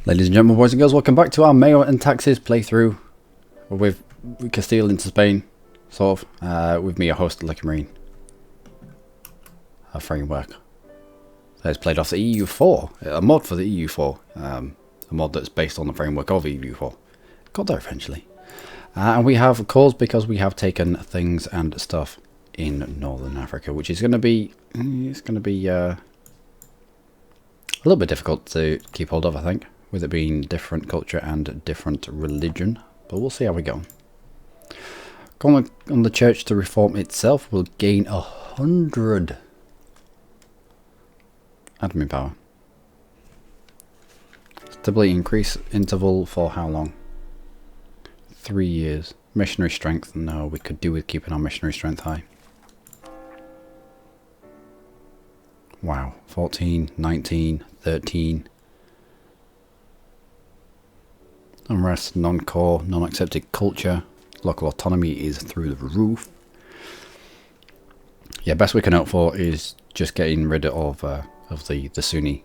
Ladies and gentlemen, boys and girls, welcome back to our MEIOU and Taxes playthrough with Castile into Spain, sort of, with me, your host, Luckymarine. A framework that is played off the EU4, a mod for the EU4, a mod that's based on the framework of EU4. Got there eventually. And we have cause because we have taken things and stuff in Northern Africa, which is going to be, a little bit difficult to keep hold of, I think, with it being different culture and different religion, but we'll see how we go. Calling on the church to reform itself will gain 100 admin power. Stability increase interval for how long? 3 years. Missionary strength, no, we could do with keeping our missionary strength high. Wow, 14, 19, 13. Unrest, non-core, non-accepted culture. Local autonomy is through the roof. Yeah, best we can hope for is just getting rid of the Sunni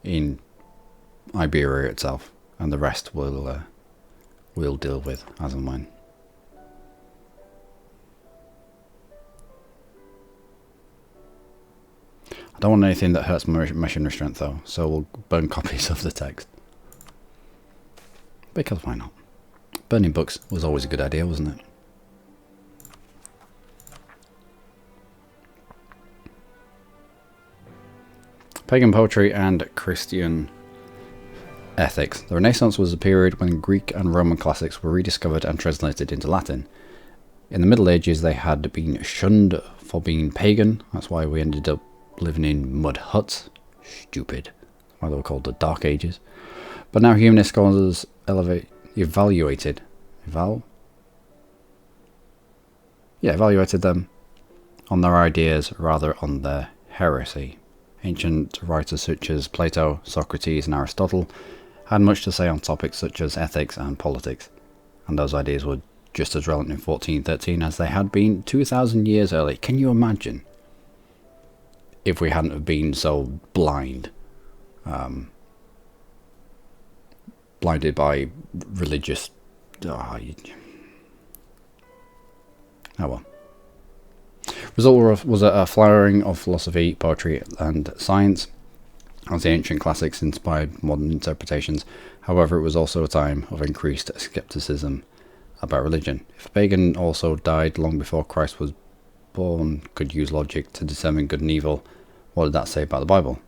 in Iberia itself, and the rest we'll deal with as and when. I don't want anything that hurts my missionary strength though, so we'll burn copies of the text. Because why not? Burning books was always a good idea, wasn't it? Pagan poetry and Christian ethics. The Renaissance was a period when Greek and Roman classics were rediscovered and translated into Latin. In the Middle Ages, they had been shunned for being pagan. That's why we ended up living in mud huts. Stupid. Why they were called the Dark Ages. But now humanist scholars evaluated them on their ideas rather on their heresy. Ancient writers such as Plato, Socrates and Aristotle had much to say on topics such as ethics and politics, and those ideas were just as relevant in 1413 as they had been 2,000 years early. Can you imagine if we hadn't have been so blinded by religious... Oh well. Result was a flowering of philosophy, poetry and science, as the ancient classics inspired modern interpretations. However, it was also a time of increased skepticism about religion. If a pagan also died long before Christ was born, could use logic to determine good and evil, what did that say about the Bible?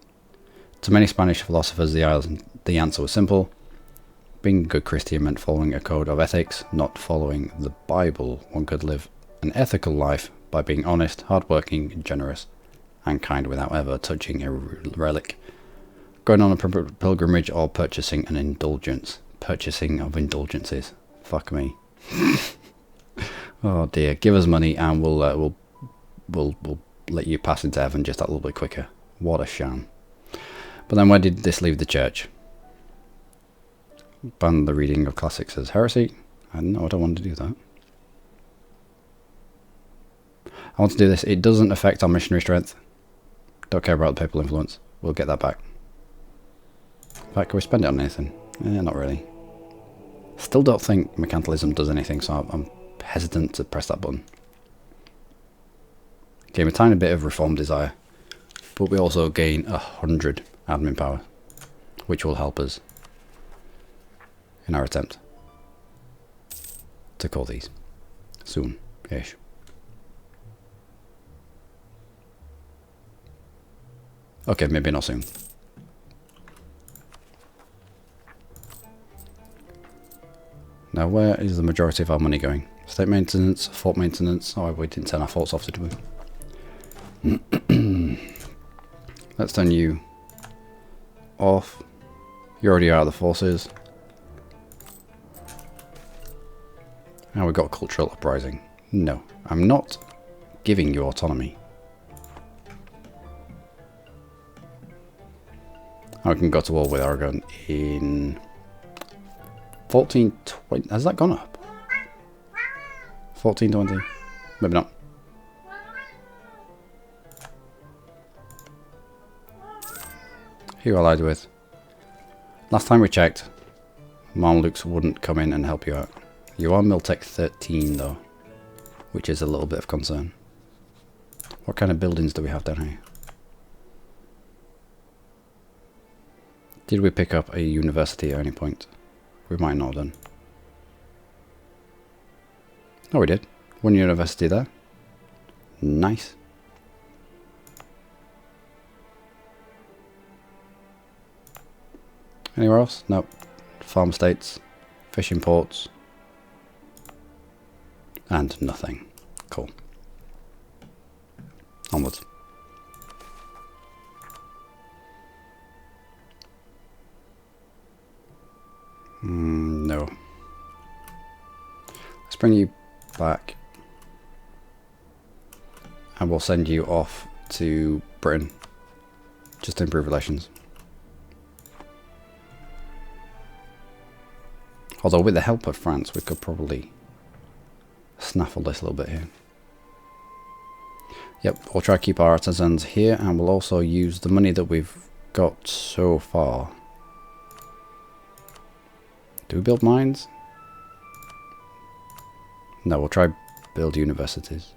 To many Spanish philosophers, the answer was simple. Being a good Christian meant following a code of ethics, not following the Bible. One could live an ethical life by being honest, hardworking, generous, and kind without ever touching a relic, going on a pilgrimage, or purchasing an indulgence. Purchasing of indulgences. Fuck me. Oh dear. Give us money and we'll let you pass into heaven just that little bit quicker. What a sham. But then where did this leave the church? Ban the reading of classics as heresy. No, I don't want to do that. I want to do this. It doesn't affect our missionary strength. Don't care about the papal influence. We'll get that back. In fact, can we spend it on anything? Not really. Still don't think mercantilism does anything, so I'm hesitant to press that button. Gain a tiny bit of reform desire, but we also gain 100 admin power, which will help us in our attempt to call these soon-ish. Okay, maybe not soon. Now, where is the majority of our money going? State maintenance, fort maintenance. Oh, we didn't turn our forts off, did we? Let's turn you off. You're already out of the forces. Now we've got cultural uprising. No, I'm not giving you autonomy. I can go to war with Aragon in 1420. Has that gone up? 1420? Maybe not. Who allied with? Last time we checked, Mamluks wouldn't come in and help you out. You are Miltech 13 though, which is a little bit of concern. What kind of buildings do we have down here? Did we pick up a university at any point? We might not have done. Oh, we did. One university there. Nice. Anywhere else? Nope. Farm estates, fishing ports, and nothing. Cool. Onwards. No. Let's bring you back. And we'll send you off to Britain. Just to improve relations. Although with the help of France, we could probably snaffle this a little bit here. Yep, we'll try to keep our artisans here, and we'll also use the money that we've got so far. Do we build mines? No, we'll try build universities.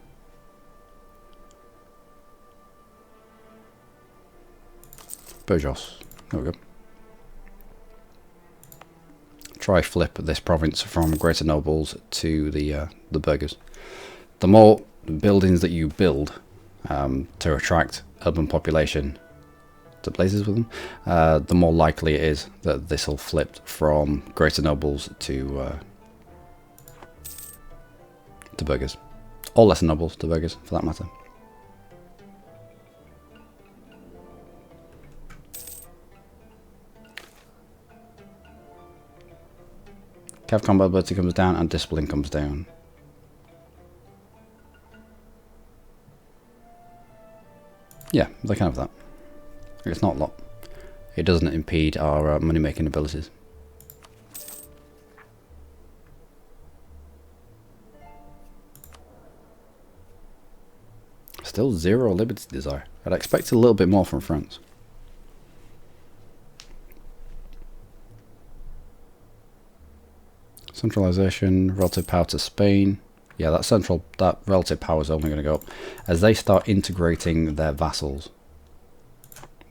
Burgos. There we go. Try flip this province from greater nobles to the burghers. The more buildings that you build to attract urban population to places with them, the more likely it is that this will flip from greater nobles to burghers, or lesser nobles to burghers, for that matter. Cav combat ability comes down and discipline comes down. Yeah, they can have that. It's not a lot. It doesn't impede our money making abilities. Still 0 liberty desire. I'd expect a little bit more from France. Centralization, relative power to Spain. Yeah, that relative power is only going to go up as they start integrating their vassals,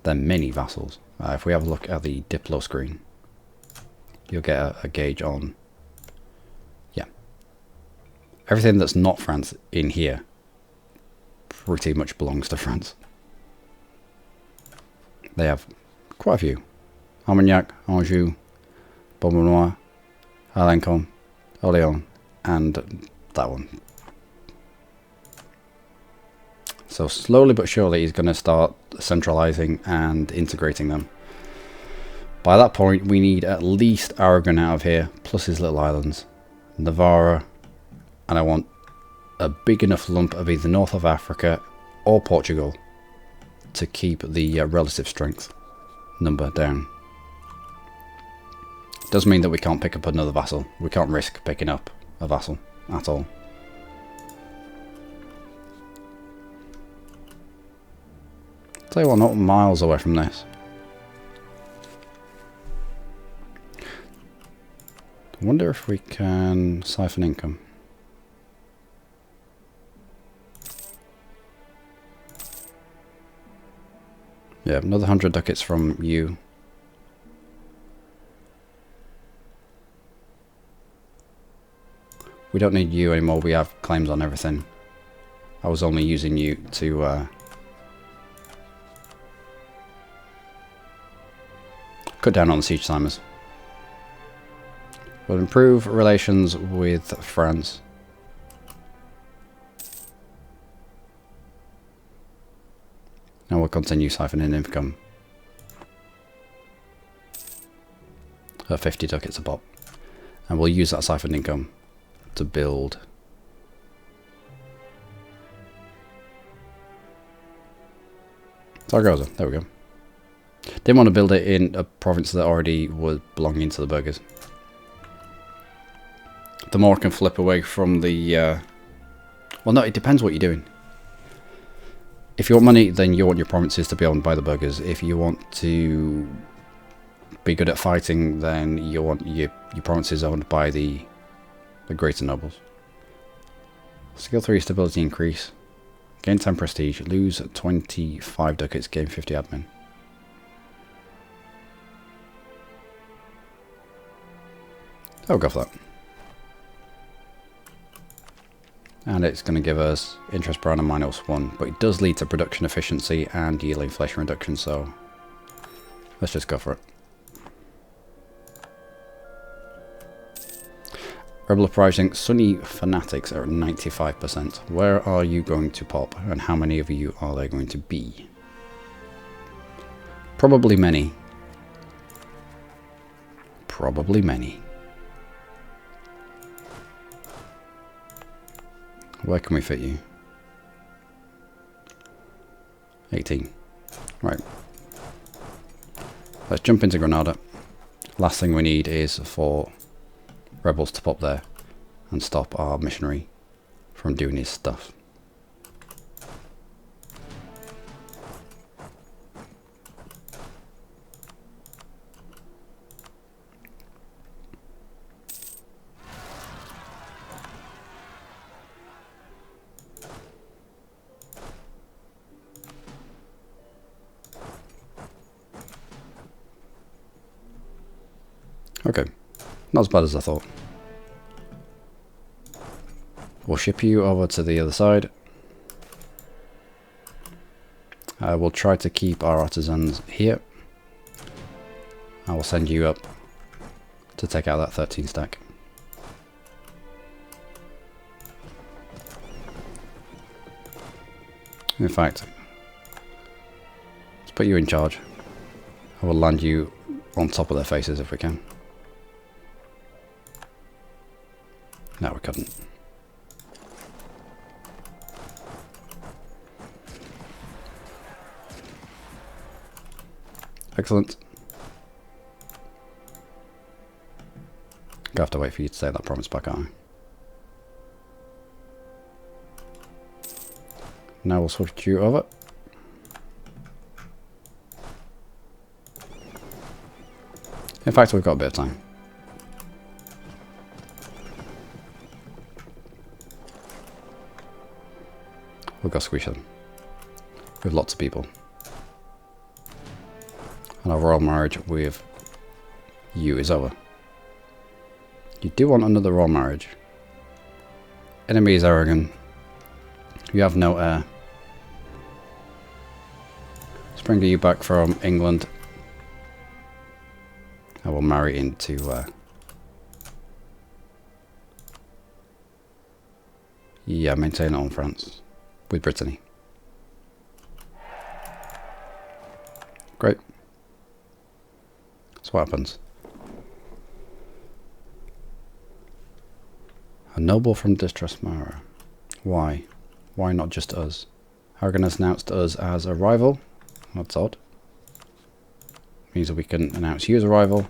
their mini vassals. If we have a look at the Diplo screen, you'll get a gauge on, yeah, everything that's not France in here pretty much belongs to France. They have quite a few. Armagnac, Anjou, Beaumanoir, Alencon, Orléans, and that one. So slowly but surely he's going to start centralizing and integrating them. By that point we need at least Aragon out of here, plus his little islands, Navarra, and I want a big enough lump of either north of Africa or Portugal to keep the relative strength number down. Does mean that we can't pick up another vassal. We can't risk picking up a vassal at all. Tell you what, not miles away from this. I wonder if we can siphon income. Yeah, another 100 ducats from you. We don't need you anymore, we have claims on everything. I was only using you to cut down on the siege timers. We'll improve relations with France. And we'll continue siphoning income. 50 ducats a pop. And we'll use that siphoned income to build Zaragoza. There we go. Didn't want to build it in a province that already was belonging to the burghers. The more I can flip away from the well, no, it depends what you're doing. If you want money, then you want your provinces to be owned by the burghers. If you want to be good at fighting, then you want your provinces owned by the greater nobles. Skill 3 stability increase. Gain 10 prestige. Lose 25 ducats. Gain 50 admin. I'll go for that. And it's going to give us interest per annum -1, but it does lead to production efficiency and yearly inflation reduction, so let's just go for it. Rebel Uprising, Sunni Fanatics are at 95%. Where are you going to pop, and how many of you are there going to be? Probably many. Probably many. Where can we fit you? 18. Right. Let's jump into Granada. Last thing we need is for rebels to pop there and stop our missionary from doing his stuff. Okay, not as bad as I thought. We'll ship you over to the other side. We'll try to keep our artisans here. I will send you up to take out that 13 stack. In fact, let's put you in charge. I will land you on top of their faces if we can. No, we couldn't. Excellent. Gonna have to wait for you to take that province back, aren't I? Now we'll switch you over. In fact, we've got a bit of time. We'll go squish them. With lots of people. And our royal marriage with you is over. You do want another royal marriage. Enemy is arrogant. You have no heir. Let's bring you back from England. I will marry into yeah, maintain on France with Brittany. Great. So what happens? A noble from Distrasmara. Why? Why not just us? Aragon has announced us as a rival. That's odd. Means that we can announce you as a rival.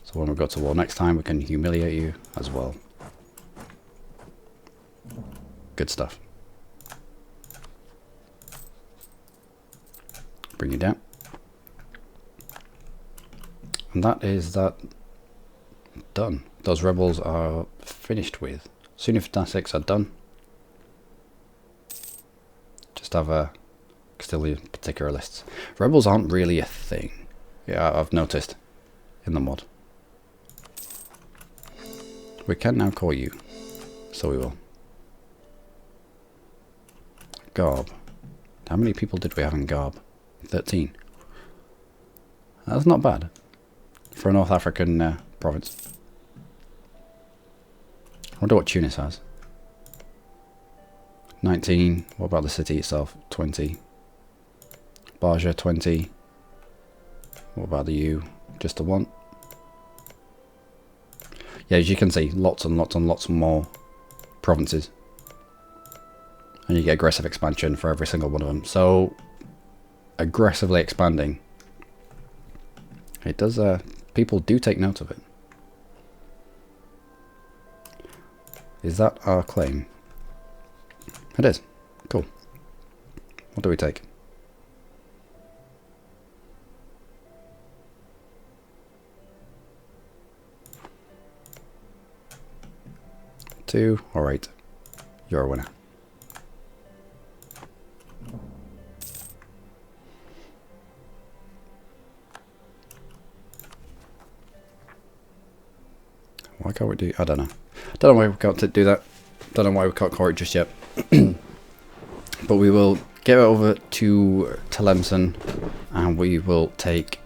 So when we go to war next time, we can humiliate you as well. Good stuff. Bring you down. And that is that done. Those rebels are finished with. Sunni Fanatics are done. Just have a Castilian particular lists. Rebels aren't really a thing. Yeah, I've noticed in the mod. We can now call you. So we will. Garb. How many people did we have in Garb? 13. That's not bad for a North African province. I wonder what Tunis has. 19. What about the city itself? 20. Barja 20. What about the U? Just the one. Yeah, as you can see, lots and lots and lots more provinces. And you get aggressive expansion for every single one of them. So, aggressively expanding. It does, people do take note of it. Is that our claim? It is. Cool. What do we take? 2. Alright. You're a winner. Why can't we do... I don't know. Don't know why we can't do that. Don't know why we can't call it just yet. But we will get over to Tlemcen and we will take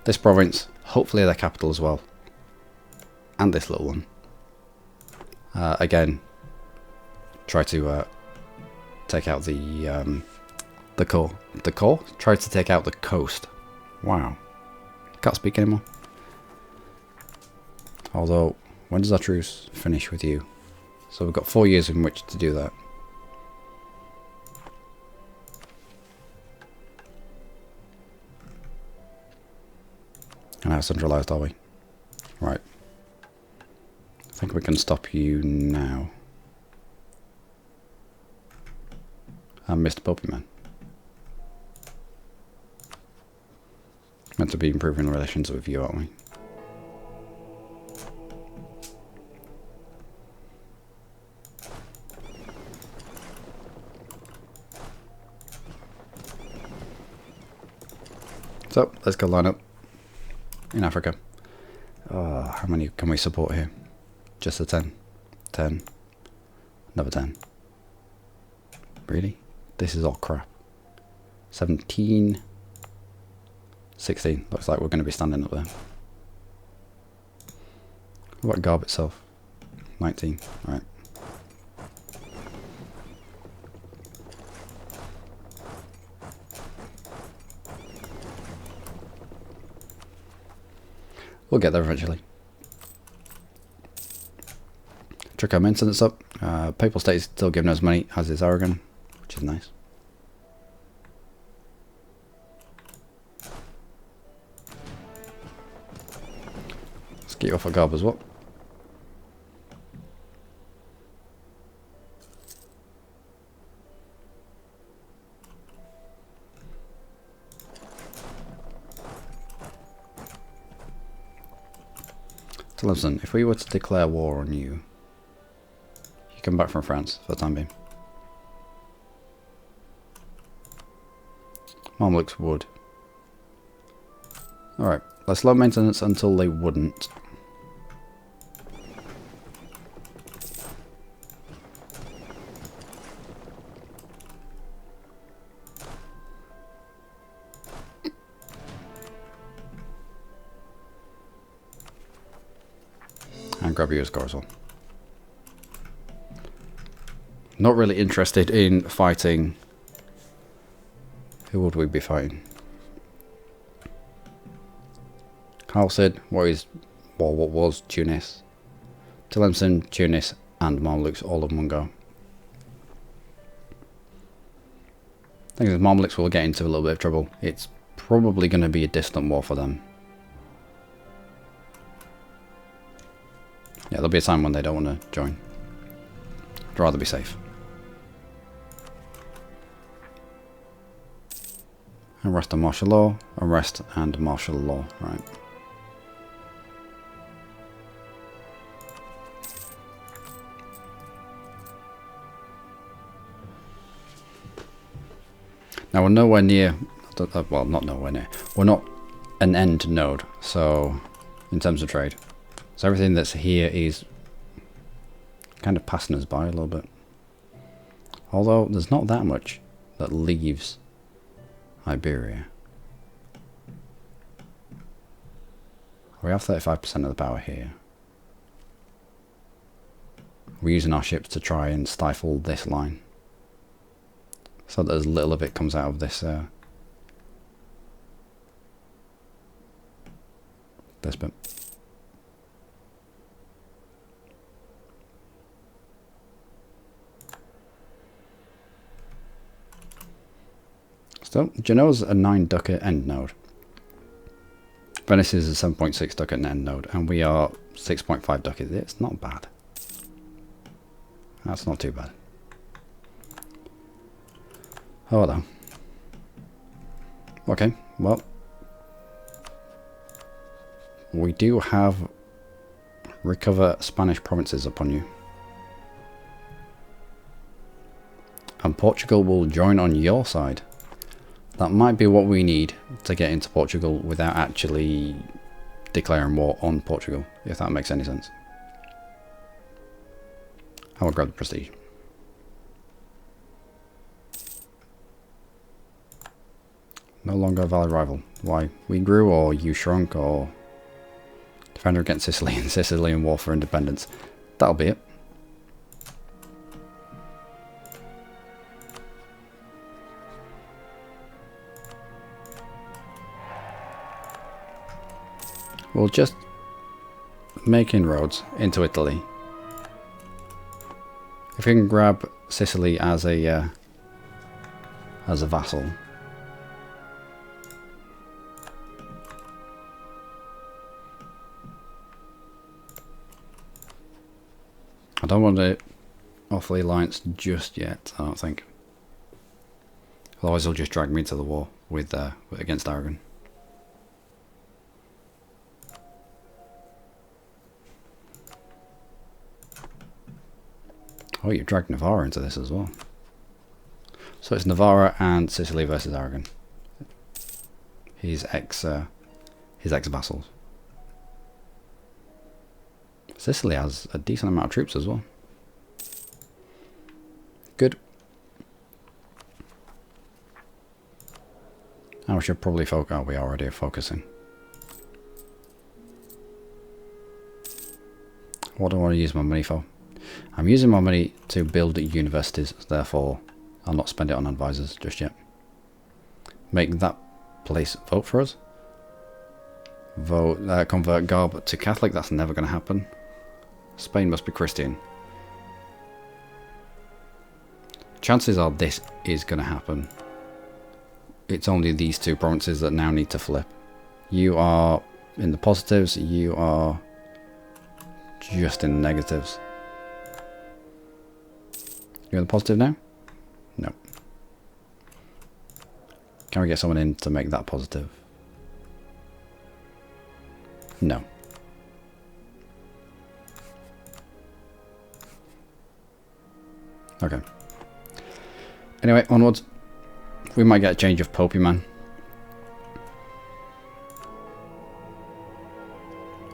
this province, hopefully their capital as well, and this little one. Again, try to take out the core. The core? Try to take out the coast. Wow. Can't speak anymore. Although, when does our truce finish with you? So we've got 4 years in which to do that. And how centralised are we? Right. I think we can stop you now. And Mr. Puppyman. Meant to be improving relations with you, aren't we? So, let's go line up in Africa. How many can we support here? Just a 10. 10. Another 10. Really? This is all crap. 17. 16. Looks like we're going to be standing up there. What about Garb itself? 19. Right. We'll get there eventually. Check our maintenance up. Papal State is still giving us money, as is Aragon, which is nice. Let's get you off a Garb as well. So listen, if we were to declare war on you, you come back from France for the time being. Mamluks would. Alright, let's low maintenance until they wouldn't. And grab you as score as well. Not really interested in fighting. Who would we be fighting? Halcid, what was Tunis? Tlemcen, Tunis, and Mamluks all in one go. Thing is, Mamluks will get into a little bit of trouble. It's probably going to be a distant war for them. Yeah, there'll be a time when they don't want to join. I'd rather be safe. Arrest and martial law. Arrest and martial law. Right. Now we're nowhere near, well, not nowhere near. We're not an end node, so in terms of trade. So everything that's here is kind of passing us by a little bit. Although there's not that much that leaves Iberia. We have 35% of the power here. We're using our ships to try and stifle this line, so that as little of it comes out of this this bit. So, Genoa's a 9 ducat end node. Venice is a 7.6 ducat end node, and we are 6.5 ducat. It's not bad. That's not too bad. Oh well. Okay, well, we do have recover Spanish provinces upon you. And Portugal will join on your side. That might be what we need to get into Portugal without actually declaring war on Portugal, if that makes any sense. I will grab the prestige. No longer a valid rival. Why? We grew, or you shrunk, or defender against Sicily and Sicilian war for independence. That'll be it. We'll just make inroads into Italy. If we can grab Sicily as a vassal. I don't want to off the alliance just yet, I don't think. Otherwise he'll just drag me into the war with against Aragon. Oh, you dragged Navarra into this as well. So it's Navarra and Sicily versus Aragon. His ex vassals. Sicily has a decent amount of troops as well. Good. Now we should probably focus. Oh, we already are focusing. What do I want to use my money for? I'm using my money to build universities, therefore I'll not spend it on advisors just yet. Make that place vote for us. Vote, convert Garb to Catholic, that's never going to happen. Spain must be Christian. Chances are this is going to happen. It's only these two provinces that now need to flip. You are in the positives, you are just in the negatives. You're in the positive now? No. Can we get someone in to make that positive? No. Okay. Anyway, onwards. We might get a change of Popey, man.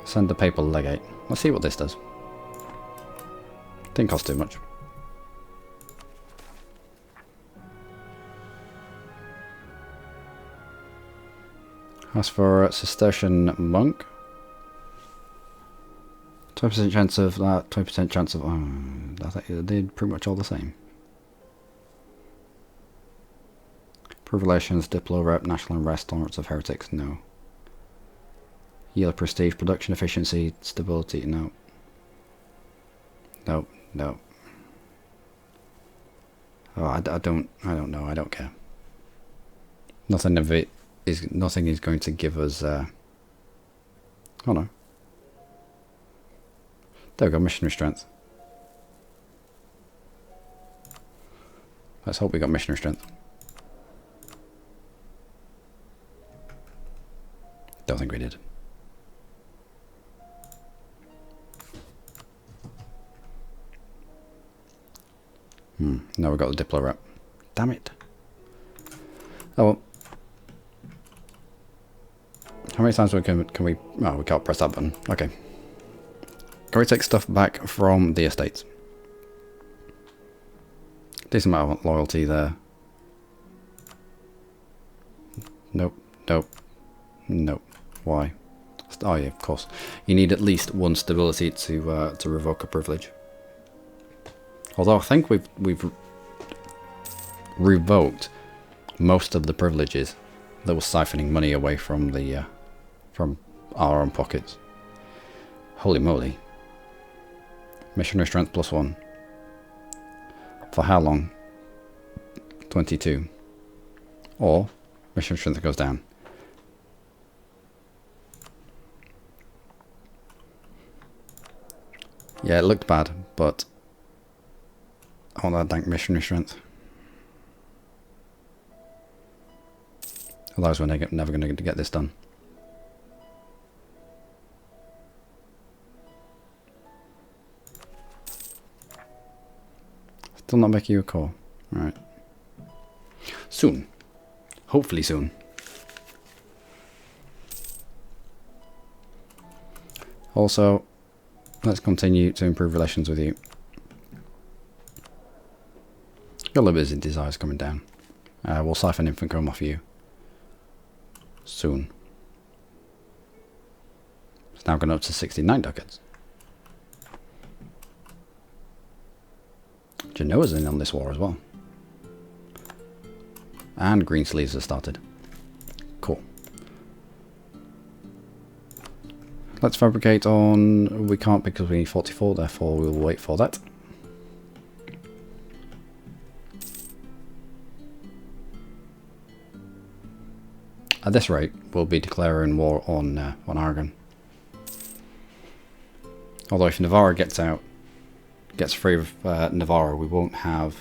Send the papal legate. Let's see what this does. Didn't cost too much. As for Cistercian monk, 20% chance of that, 20% chance of. I think they're pretty much all the same. Improve relations, diplo rep, national unrest, tolerance of heretics, no. Yield prestige, production efficiency, stability, no. No, no. Oh, I don't know, I don't care. Nothing of it is, nothing is going to give us, oh no. There we go, missionary strength. Let's hope we got missionary strength. Don't think we did. No, we got the diplo rep. Damn it. Oh well. How many times can we? Oh, we can't press that button. Okay. Can we take stuff back from the estates? Decent amount of loyalty there. Nope. Nope. Nope. Why? Oh yeah, of course. You need at least one stability to revoke a privilege. Although I think we've revoked most of the privileges that were siphoning money away from the from our own pockets. Holy moly! Missionary strength +1. For how long? 22. Or missionary strength goes down. Yeah, it looked bad, but I want that dank missionary strength. Otherwise we're never going to get this done. Still not making you a call. Right. Soon. Hopefully soon. Also, let's continue to improve relations with you. Your liberties and desires coming down. We'll siphon income off you. Soon. It's now gone up to 69 ducats. Genoa's in on this war as well. And green sleeves have started. Cool. Let's fabricate on... We can't because we need 44, therefore we'll wait for that. At this rate, we'll be declaring war on Aragon. Although if Navarra gets free of Navarra, we won't have...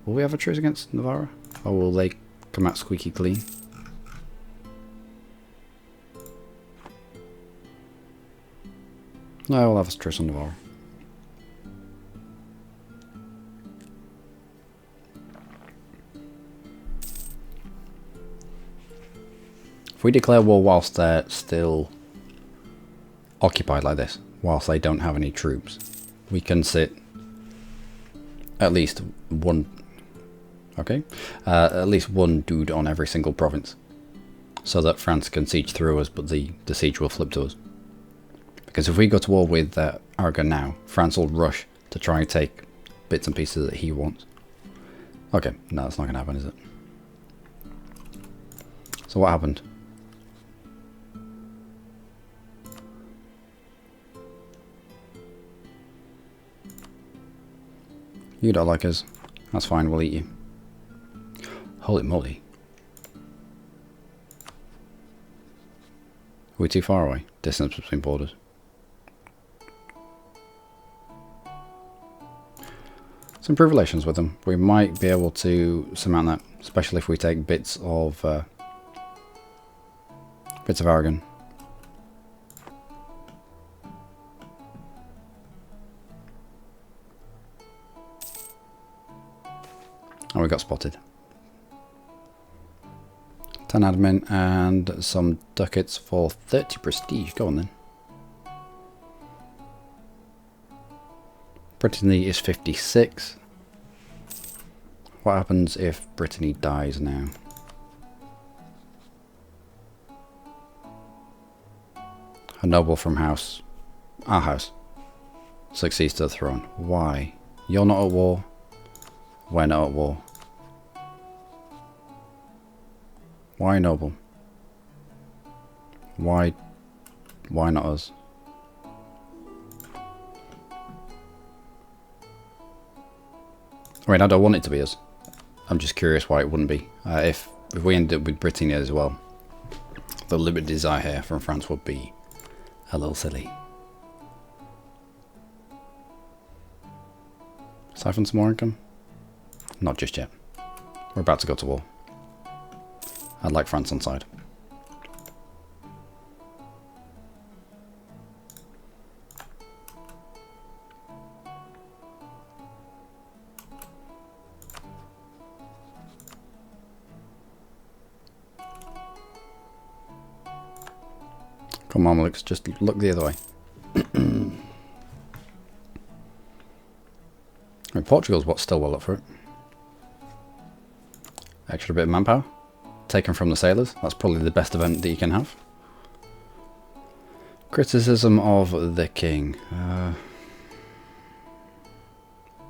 Will we have a truce against Navarra? Or will they come out squeaky clean? No, we'll have a truce on Navarra. If we declare war whilst they're still occupied like this, whilst they don't have any troops, we can sit at least one, okay, at least one dude on every single province, so that France can siege through us, but the siege will flip to us. Because if we go to war with Aragon now, France will rush to try and take bits and pieces that he wants. Okay, no, that's not going to happen, is it? So what happened? You don't like us. That's fine, we'll eat you. Holy moly. Are we too far away? Distance between borders. Let's improve relations with them. We might be able to surmount that, especially if we take bits of Aragon. Oh, we got spotted. 10 admin and some ducats for 30 prestige. Go on then. Brittany is 56. What happens if Brittany dies now? A noble from our house, succeeds to the throne. Why? You're not at war. We're not at war. Why noble? Why not us? I mean, I don't want it to be us. I'm just curious why it wouldn't be. If we ended up with Brittany as well, the liberties I hear from France would be a little silly. Siphon some more income? Not just yet. We're about to go to war. I'd like France on side. Come on, Alex, just look the other way. I mean, Portugal's what's still well up for it. Extra bit of manpower. Taken from the sailors. That's probably the best event that you can have. Criticism of the king.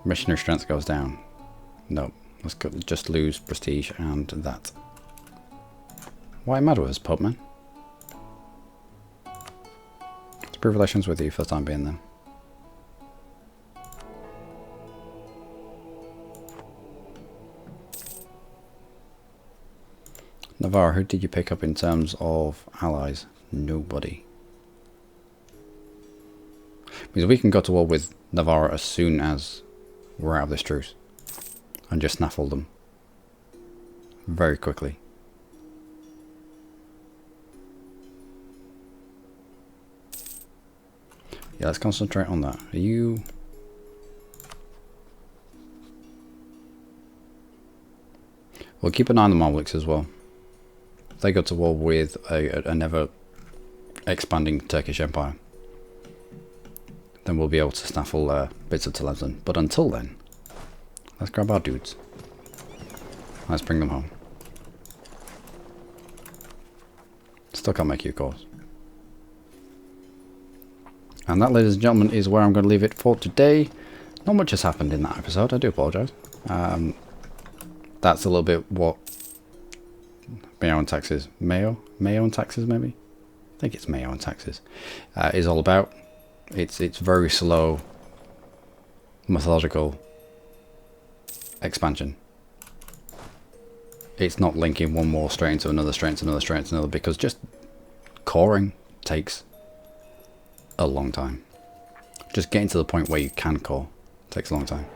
Missionary strength goes down. No, let's just lose prestige and that. Why am I mad with us, Pope man? Let's improve relations with you for the time being then. Navarre, who did you pick up in terms of allies? Nobody. Because we can go to war with Navarre as soon as we're out of this truce. And just snaffle them. Very quickly. Yeah, let's concentrate on that. Are you... We'll keep an eye on the Mamluks as well. If they go to war with an ever expanding Turkish Empire, then we'll be able to snaffle bits of Tlebizin. But until then, let's grab our dudes. Let's bring them home. Still can't make you calls. And that, ladies and gentlemen, is where I'm going to leave it for today. Not much has happened in that episode, I do apologise. That's a little bit what MEIOU and Taxes, MEIOU and Taxes maybe? I think it's MEIOU and Taxes, is all about. It's very slow, methodical expansion. It's not linking one war straight into another, straight into another, straight into another, because just coring takes a long time. Just getting to the point where you can core takes a long time.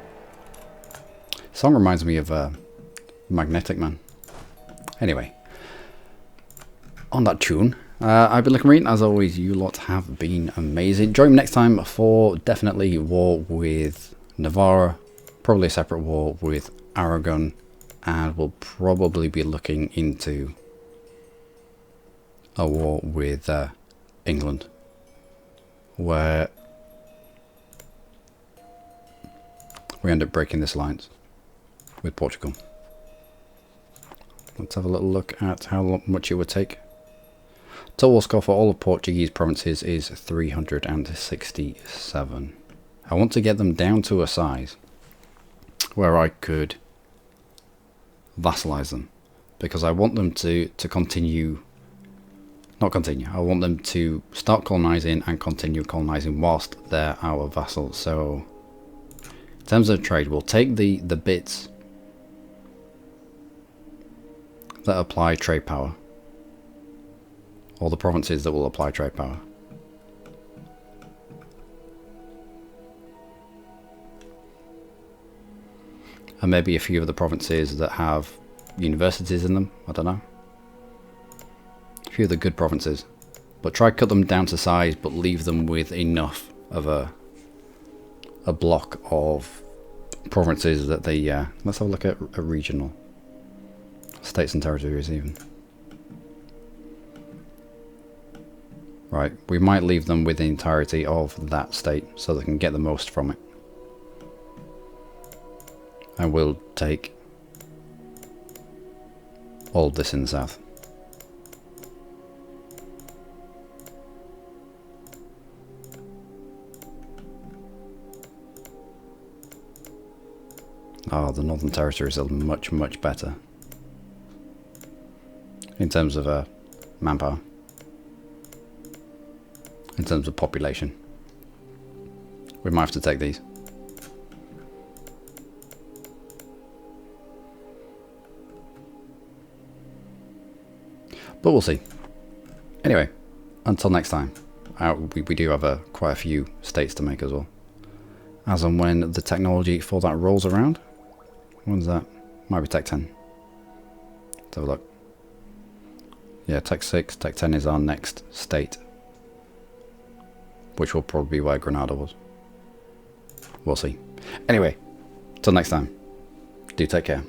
Song reminds me of Magnetic Man. Anyway, on that tune, I've been Luckymarine. As always, you lot have been amazing. Join me next time for definitely war with Navarra, probably a separate war with Aragon, and we'll probably be looking into a war with England, where we end up breaking this alliance with Portugal. Let's have a little look at how much it would take. Total score for all the Portuguese provinces is 367. I want to get them down to a size where I could vassalize them, because I want them to continue, not continue, I want them to start colonizing and continue colonizing whilst they're our vassals. So in terms of trade, we'll take the bits that apply trade power, or the provinces that will apply trade power. And maybe a few of the provinces that have universities in them, I don't know. A few of the good provinces. But try to cut them down to size, but leave them with enough of a block of provinces that they, let's have a look at a regional. States and territories even. Right, we might leave them with the entirety of that state so they can get the most from it. And we'll take all of this in the south. Oh, the Northern Territories are much, much better in terms of manpower, in terms of population. We might have to take these. But we'll see. Anyway, until next time, we do have quite a few states to make as well. As and when the technology for that rolls around. When's that? Might be Tech 10. Let's have a look. Yeah, Tech 6, Tech 10 is our next state, which will probably be where Granada was. We'll see. Anyway, till next time, do take care.